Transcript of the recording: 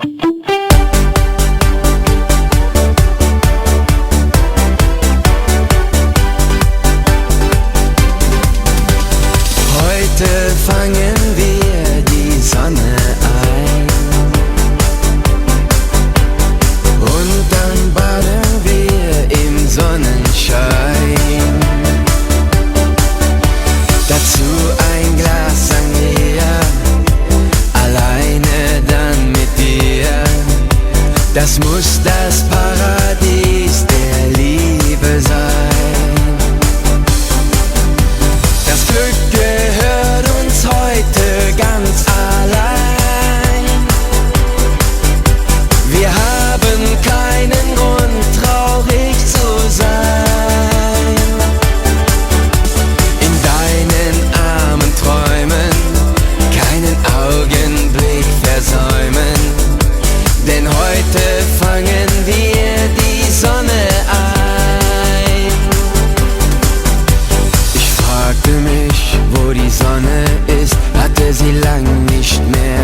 Heute fangen wir die Sonne ein und dann baden wir im Sonnenschein. Dazu ein Glas Sangria, alleine dann mit dir. Das muss das Paradies der Liebe sein. Das Glück gehört uns heute ganz allein. Wir haben keinen Grund, traurig zu sein. In deinen Armen träumen, keinen Augenblick versäumen, denn heute fangen wir die Sonne ein. Ich fragte mich, wo die Sonne ist, hatte sie lang nicht mehr